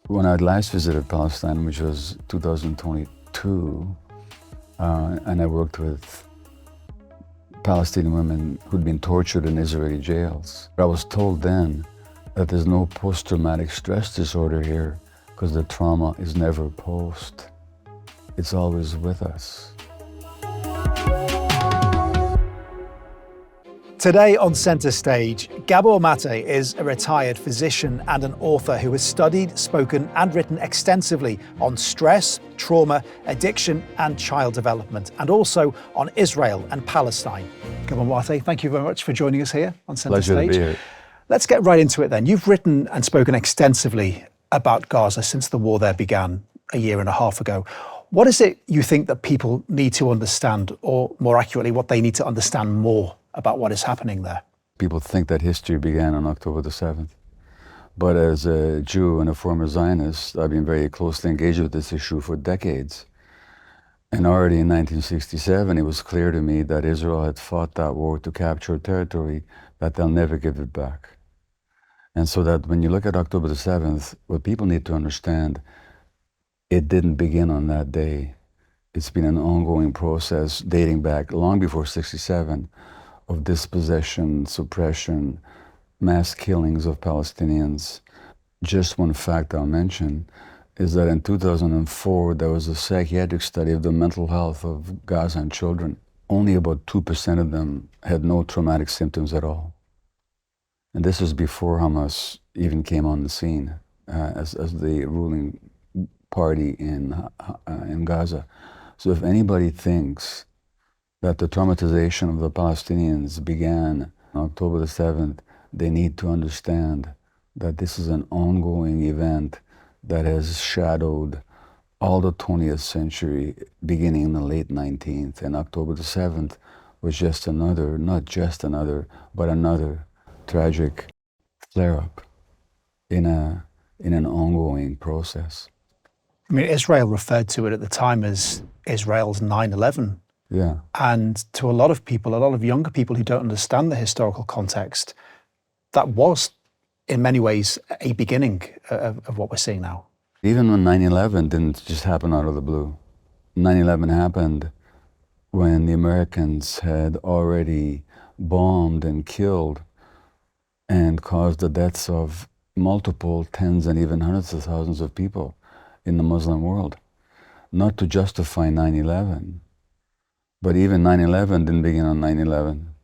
When I last visited Palestine, which was 2022, and I worked with Palestinian women who'd been tortured in Israeli jails, I was told then that there's no post-traumatic stress disorder here because the trauma is never post. It's always with us. Today on Centre Stage, Gabor Mate is a retired physician and an author who has studied, spoken and written extensively on stress, trauma, addiction and child development, and also on Israel and Palestine. Gabor Mate, thank you very much for joining us here on Centre Stage. Pleasure to be here. Let's get right into it then. You've written and spoken extensively about Gaza since the war there began a year and a half ago. What is it you think that people need to understand, or more accurately, what they need to understand more about what is happening there? People think that history began on October the 7th. But as a Jew and a former Zionist, I've been very closely engaged with this issue for decades. And already in 1967, it was clear to me that Israel had fought that war to capture territory that they'll never give it back. And so that when you look at October the 7th, what people need to understand, it didn't begin on that day. It's been an ongoing process dating back long before 67 of dispossession, suppression, mass killings of Palestinians. Just one fact I'll mention is that in 2004, there was a psychiatric study of the mental health of Gazan children. Only about 2% of them had no traumatic symptoms at all. And this was before Hamas even came on the scene as the ruling party in Gaza. So if anybody thinks that the traumatization of the Palestinians began on October the 7th, they need to understand that this is an ongoing event that has shadowed all the 20th century, beginning in the late 19th. And October the 7th was just another, not just another, but another tragic flare-up in an ongoing process. I mean, Israel referred to it at the time as Israel's 9/11. Yeah. And to a lot of people, a lot of younger people who don't understand the historical context, that was in many ways a beginning of what we're seeing now. Even when 9/11 didn't just happen out of the blue. 9/11 happened when the Americans had already bombed and killed and caused the deaths of multiple tens and even hundreds of thousands of people in the Muslim world. Not to justify 9/11, but even 9/11 didn't begin on 9/11.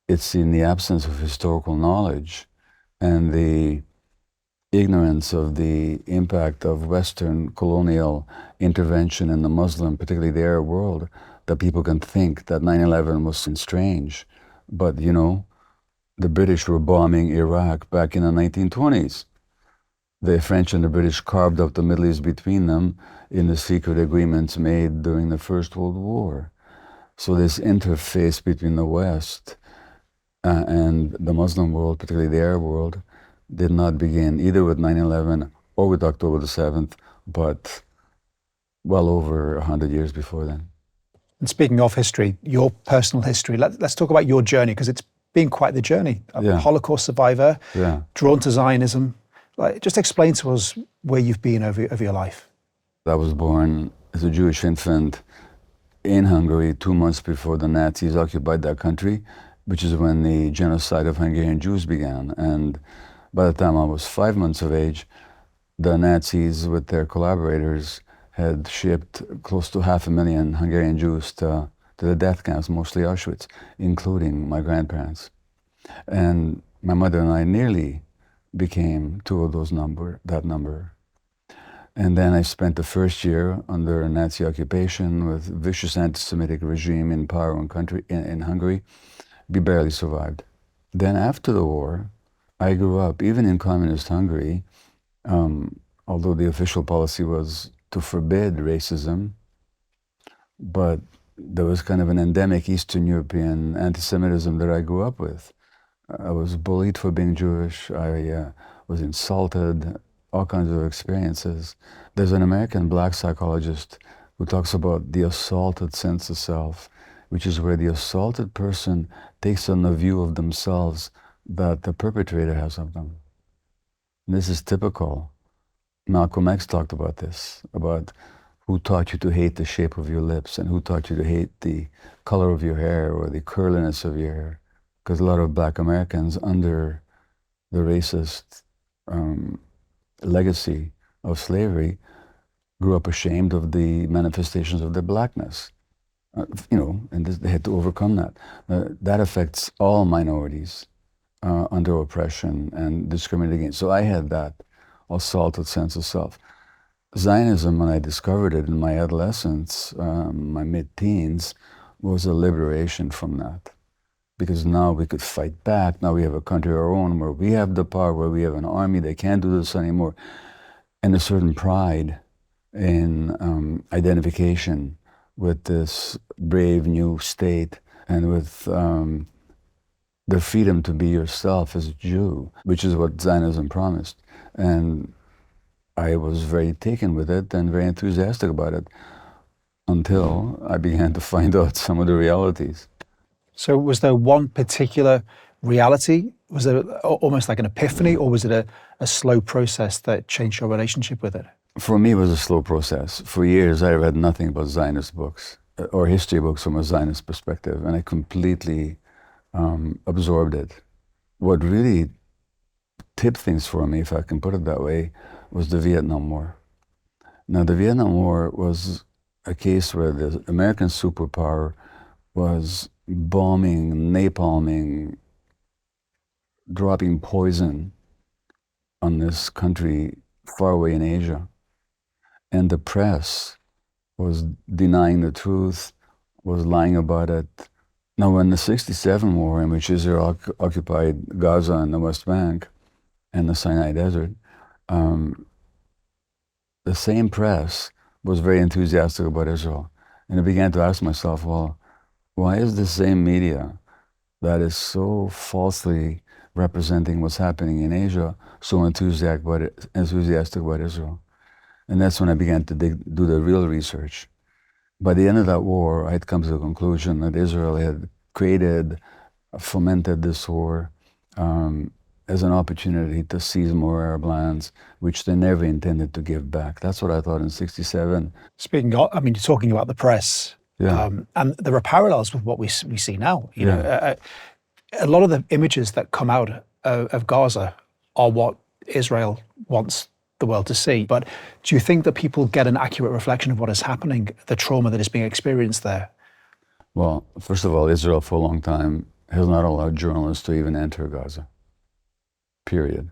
It's in the absence of historical knowledge and the ignorance of the impact of Western colonial intervention in the Muslim, particularly the Arab world, that people can think that 9/11 was strange. But, you know, the British were bombing Iraq back in the 1920s. The French and the British carved up the Middle East between them in the secret agreements made during the First World War. So this interface between the West and the Muslim world, particularly the Arab world, did not begin either with 9/11 or with October the 7th, but well over 100 years before then. And speaking of history, your personal history, let's talk about your journey, because it's been quite the journey. A Holocaust survivor, drawn to Zionism. Just explain to us where you've been over your life. I was born as a Jewish infant in Hungary 2 months before the Nazis occupied that country, which is when the genocide of Hungarian Jews began. And by the time I was 5 months of age, the Nazis, with their collaborators, had shipped close to 500,000 Hungarian Jews to the death camps, mostly Auschwitz, including my grandparents. And my mother and I nearly became two of that number. And then I spent the first year under Nazi occupation with vicious anti-Semitic regime in power in Hungary. We barely survived. Then after the war, I grew up, even in communist Hungary, although the official policy was to forbid racism, but there was kind of an endemic Eastern European anti-Semitism that I grew up with. I was bullied for being Jewish. I was insulted, all kinds of experiences. There's an American black psychologist who talks about the assaulted sense of self, which is where the assaulted person takes on a view of themselves that the perpetrator has of them. And this is typical Malcolm X talked about this, about who taught you to hate the shape of your lips and who taught you to hate the color of your hair or the curliness of your hair. Because a lot of Black Americans, under the racist legacy of slavery, grew up ashamed of the manifestations of their blackness. And they had to overcome that. That affects all minorities under oppression and discriminated against. So I had that assaulted sense of self. Zionism, when I discovered it in my adolescence, my mid-teens, was a liberation from that. Because now we could fight back. Now we have a country of our own where we have the power, where we have an army. They can't do this anymore. And a certain pride in identification with this brave new state and with the freedom to be yourself as a Jew, which is what Zionism promised. And I was very taken with it and very enthusiastic about it until I began to find out some of the realities. So was there one particular reality? Was there almost like an epiphany, or was it a slow process that changed your relationship with it? For me, it was a slow process. For years, I read nothing but Zionist books or history books from a Zionist perspective, and I completely absorbed it. What really tipped things for me, if I can put it that way, was the Vietnam War. Now, the Vietnam War was a case where the American superpower was bombing, napalming, dropping poison on this country far away in Asia. And the press was denying the truth, was lying about it. Now, when the '67 war, in which Israel occupied Gaza and the West Bank and the Sinai Desert, the same press was very enthusiastic about Israel. And I began to ask myself, well, why is the same media that is so falsely representing what's happening in Asia so enthusiastic about Israel? And that's when I began to do the real research. By the end of that war, I had come to the conclusion that Israel had fomented this war as an opportunity to seize more Arab lands, which they never intended to give back. That's what I thought in '67. Speaking of, you're talking about the press, yeah. And there are parallels with what we see now. You know, a lot of the images that come out of Gaza are what Israel wants the world to see. But do you think that people get an accurate reflection of what is happening, the trauma that is being experienced there? Well, first of all, Israel for a long time has not allowed journalists to even enter Gaza. Period.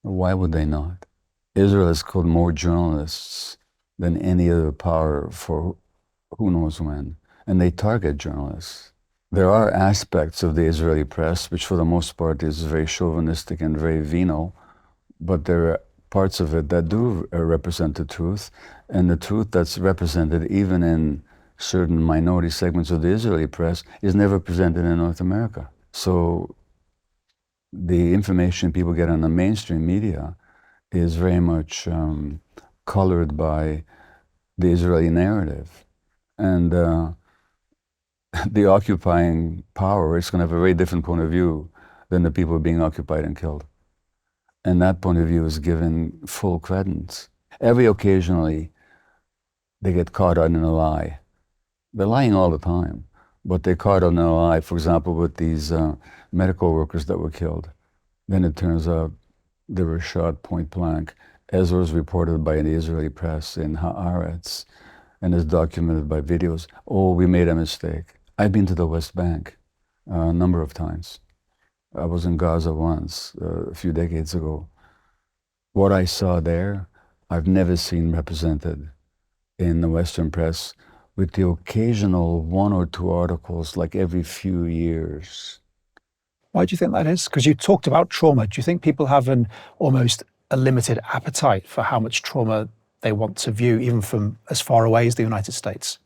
Why would they not? Israel has killed more journalists than any other power for who knows when. And they target journalists. There are aspects of the Israeli press, which for the most part is very chauvinistic and very venal, but there are parts of it that do represent the truth, and the truth that's represented even in certain minority segments of the Israeli press is never presented in North America. So the information people get on the mainstream media is very much colored by the Israeli narrative. And the occupying power is going to have a very different point of view than the people being occupied and killed. And that point of view is given full credence. Every occasionally, they get caught on a lie. They're lying all the time, but they're caught on a lie, for example, with these medical workers that were killed. Then it turns out they were shot point blank, as was reported by the Israeli press in Haaretz, and is documented by videos. Oh, we made a mistake. I've been to the West Bank a number of times. I was in Gaza once, a few decades ago. What I saw there, I've never seen represented in the Western press, with the occasional one or two articles like every few years. Why do you think that is? Because you talked about trauma. Do you think people have almost a limited appetite for how much trauma they want to view, even from as far away as the United States?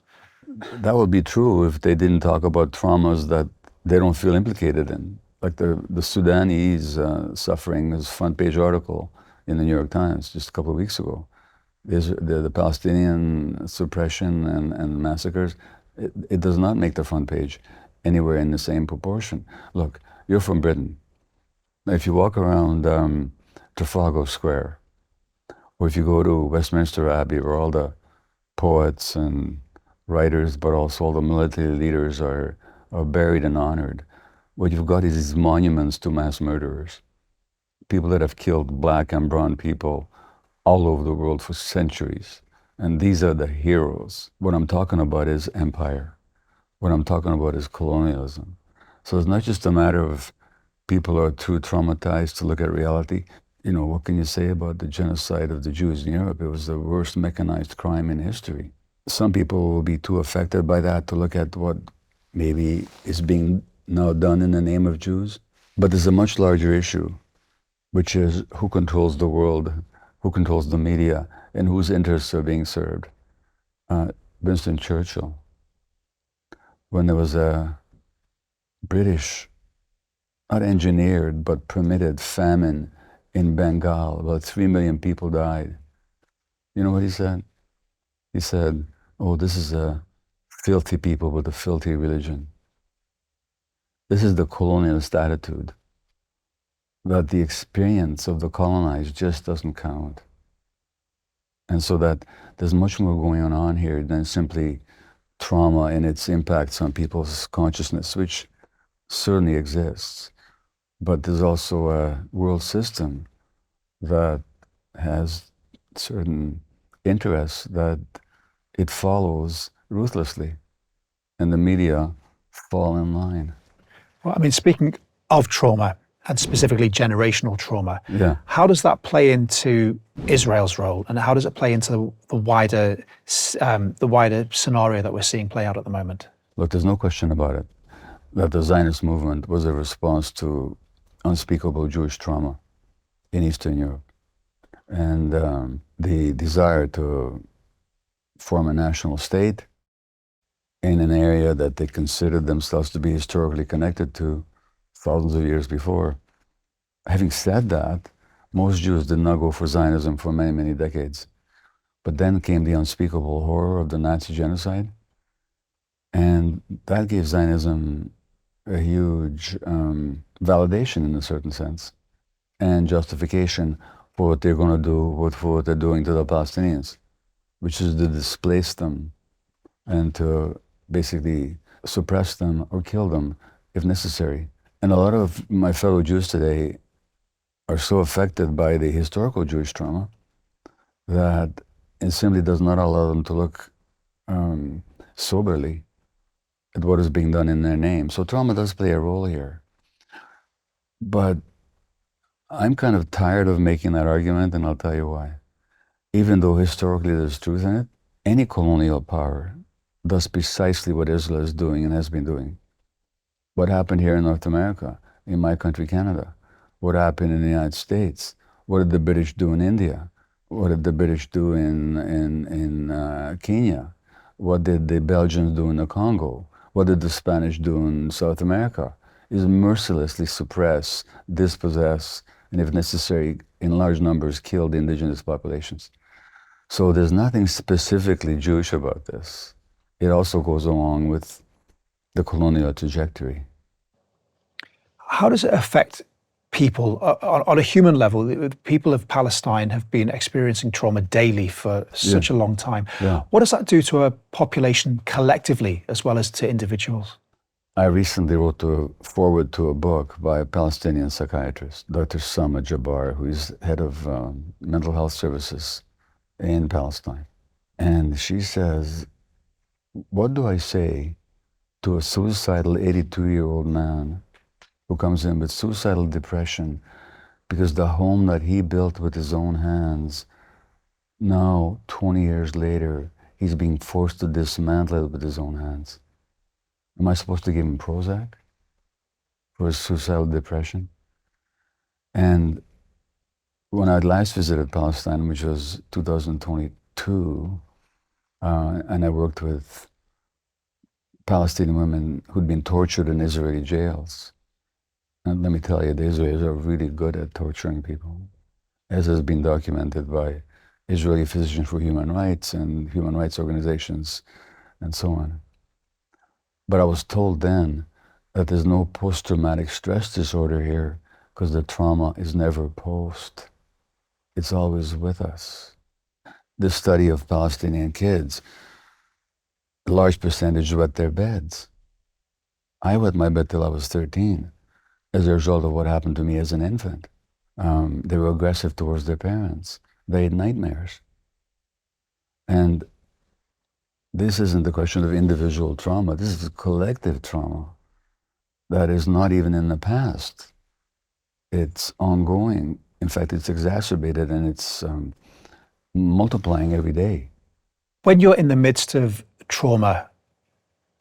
That would be true if they didn't talk about traumas that they don't feel implicated in. Like the Sudanese suffering, is a front page article in the New York Times just a couple of weeks ago. The Palestinian suppression and massacres, it does not make the front page anywhere in the same proportion. Look, you're from Britain. If you walk around Trafalgar Square, Or if you go to Westminster Abbey, where all the poets and writers, but also all the military leaders are buried and honored, what you've got is these monuments to mass murderers, people that have killed black and brown people all over the world for centuries. And these are the heroes. What I'm talking about is empire. What I'm talking about is colonialism. So it's not just a matter of people are too traumatized to look at reality. You know, what can you say about the genocide of the Jews in Europe? It was the worst mechanized crime in history. Some people will be too affected by that to look at what maybe is being now done in the name of Jews. But there's a much larger issue, which is who controls the world, who controls the media, and whose interests are being served. Winston Churchill, when there was a British, not engineered, but permitted famine in Bengal, about 3 million people died. You know what he said? He said, oh, this is a filthy people with a filthy religion. This is the colonialist attitude, that the experience of the colonized just doesn't count. And so that there's much more going on here than simply trauma and its impacts on people's consciousness, which certainly exists. But there's also a world system that has certain interests that it follows ruthlessly, and the media fall in line. Well, I mean, speaking of trauma, and specifically generational trauma, Yeah. how does that play into Israel's role, and how does it play into the wider scenario that we're seeing play out at the moment? Look, there's no question about it, that the Zionist movement was a response to unspeakable Jewish trauma in Eastern Europe. And the desire to form a national state in an area that they considered themselves to be historically connected to thousands of years before. Having said that, most Jews did not go for Zionism for many, many decades. But then came the unspeakable horror of the Nazi genocide, and that gave Zionism a huge validation in a certain sense, and justification for what they're going to do, for what they're doing to the Palestinians, which is to displace them and to basically suppress them or kill them if necessary. And a lot of my fellow Jews today are so affected by the historical Jewish trauma that it simply does not allow them to look soberly at what is being done in their name. So trauma does play a role here. But I'm kind of tired of making that argument, and I'll tell you why. Even though historically there's truth in it, any colonial power does precisely what Israel is doing and has been doing. What happened here in North America, in my country, Canada? What happened in the United States? What did the British do in India? What did the British do in Kenya? What did the Belgians do in the Congo? What did the Spanish do in South America? Is mercilessly suppress, dispossess, and if necessary, in large numbers, kill the indigenous populations. So there's nothing specifically Jewish about this. It also goes along with the colonial trajectory. How does it affect people on a human level? The people of Palestine have been experiencing trauma daily for such a long time. Yeah. What does that do to a population collectively as well as to individuals? I recently wrote a foreword to a book by a Palestinian psychiatrist, Dr. Gabor, who is head of mental health services in Palestine. And she says, what do I say to a suicidal 82-year-old man who comes in with suicidal depression because the home that he built with his own hands, now 20 years later, he's being forced to dismantle it with his own hands? Am I supposed to give him Prozac for his suicidal depression? And when I last visited Palestine, which was 2022, and I worked with Palestinian women who'd been tortured in Israeli jails. And let me tell you, the Israelis are really good at torturing people, as has been documented by Israeli Physicians for Human Rights and human rights organizations and so on. But I was told then that there's no post-traumatic stress disorder here because the trauma is never post. It's always with us. The study of Palestinian kids, a large percentage wet their beds. I wet my bed till I was 13 as a result of what happened to me as an infant. They were aggressive towards their parents. They had nightmares. And this isn't the question of individual trauma. This is collective trauma that is not even in the past. It's ongoing. In fact, it's exacerbated and it's multiplying every day. When you're in the midst of trauma,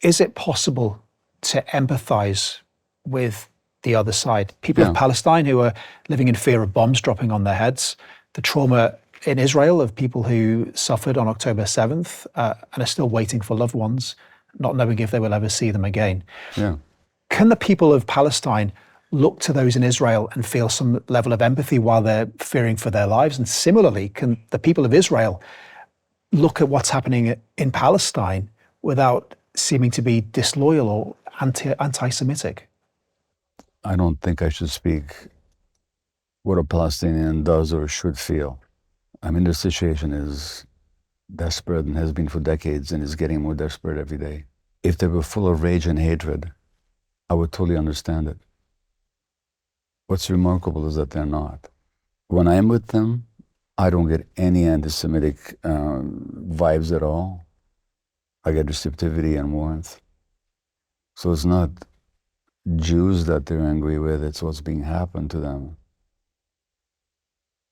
is it possible to empathize with the other side? People of Palestine who are living in fear of bombs dropping on their heads, the trauma in Israel of people who suffered on October 7th and are still waiting for loved ones, not knowing if they will ever see them again. Yeah. Can the people of Palestine look to those in Israel and feel some level of empathy while they're fearing for their lives? And similarly, can the people of Israel look at what's happening in Palestine without seeming to be disloyal or anti-Semitic? I don't think I should speak what a Palestinian does or should feel. I mean, the situation is desperate and has been for decades and is getting more desperate every day. If they were full of rage and hatred, I would totally understand it. What's remarkable is that they're not. When I'm with them, I don't get any anti-Semitic vibes at all. I get receptivity and warmth. So it's not Jews that they're angry with, it's what's being happened to them.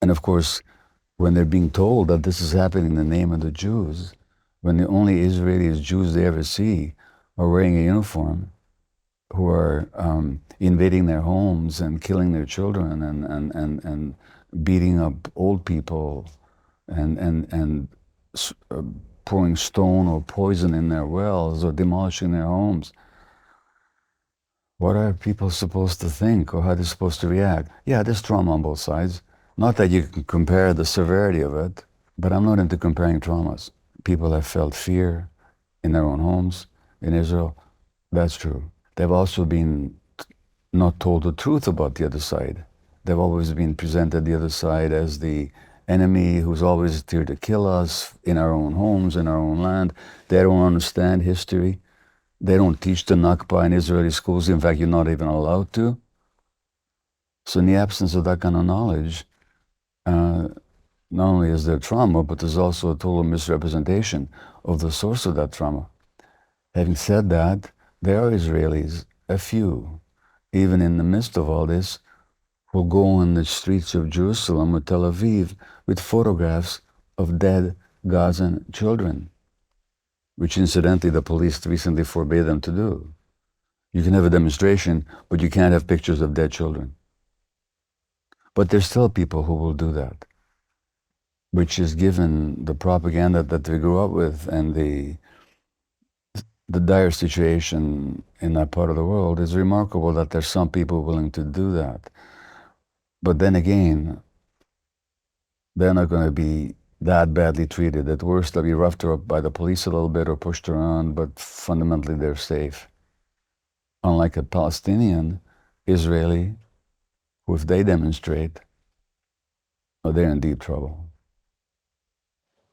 And of course, when they're being told that this is happening in the name of the Jews, when the only Israeli Jews they ever see are wearing a uniform, who are invading their homes and killing their children and beating up old people and pouring stone or poison in their wells or demolishing their homes. What are people supposed to think or how they're supposed to react? Yeah, there's trauma on both sides. Not that you can compare the severity of it, but I'm not into comparing traumas. People have felt fear in their own homes in Israel. That's true. They've also been not told the truth about the other side. They've always been presented the other side as the enemy who's always here to kill us in our own homes, in our own land. They don't understand history. They don't teach the Nakba in Israeli schools. In fact, you're not even allowed to. So in the absence of that kind of knowledge, not only is there trauma, but there's also a total misrepresentation of the source of that trauma. Having said that, there are Israelis, a few, even in the midst of all this, who go on the streets of Jerusalem or Tel Aviv with photographs of dead Gazan children, which incidentally the police recently forbade them to do. You can have a demonstration, but you can't have pictures of dead children. But there's still people who will do that, which is given the propaganda that we grew up with and the dire situation in that part of the world. Is remarkable that there's some people willing to do that. But then again, they're not going to be that badly treated. At worst, they'll be roughed up by the police a little bit or pushed around, but fundamentally they're safe. Unlike a Palestinian, Israeli, who if they demonstrate, well, they're in deep trouble.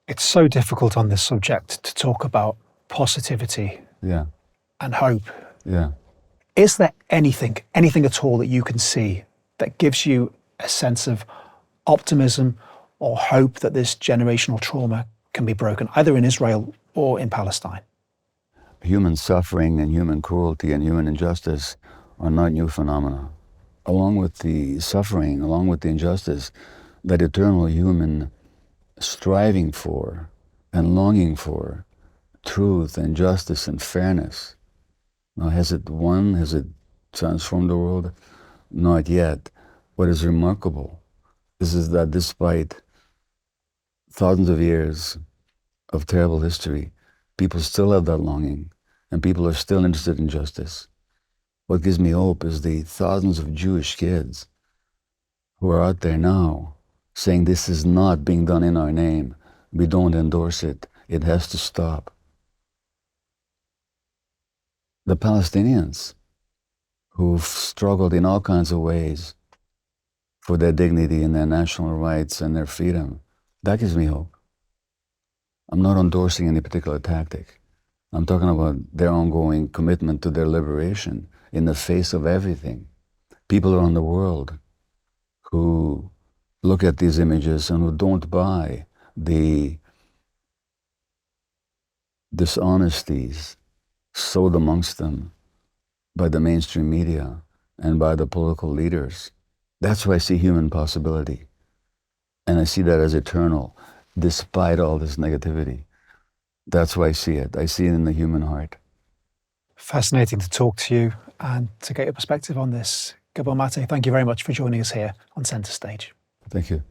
It's so difficult on this subject to talk about positivity and hope. Yeah. Is there anything at all that you can see that gives you a sense of optimism or hope that this generational trauma can be broken, either in Israel or in Palestine? Human suffering and human cruelty and human injustice are not new phenomena. Along with the suffering, along with the injustice, that eternal human striving for and longing for truth and justice and fairness. Now, has it won? Has it transformed the world? Not yet. What is remarkable is that despite thousands of years of terrible history, people still have that longing, and people are still interested in justice. What gives me hope is the thousands of Jewish kids who are out there now saying this is not being done in our name. We don't endorse it. It has to stop. The Palestinians who've struggled in all kinds of ways for their dignity and their national rights and their freedom. That gives me hope. I'm not endorsing any particular tactic. I'm talking about their ongoing commitment to their liberation in the face of everything. People around the world who look at these images and who don't buy the dishonesties sowed amongst them by the mainstream media and by the political leaders. That's why I see human possibility. And I see that as eternal, despite all this negativity. That's why I see it. I see it in the human heart. Fascinating to talk to you and to get your perspective on this. Gabor Mate, thank you very much for joining us here on Centre Stage. Thank you.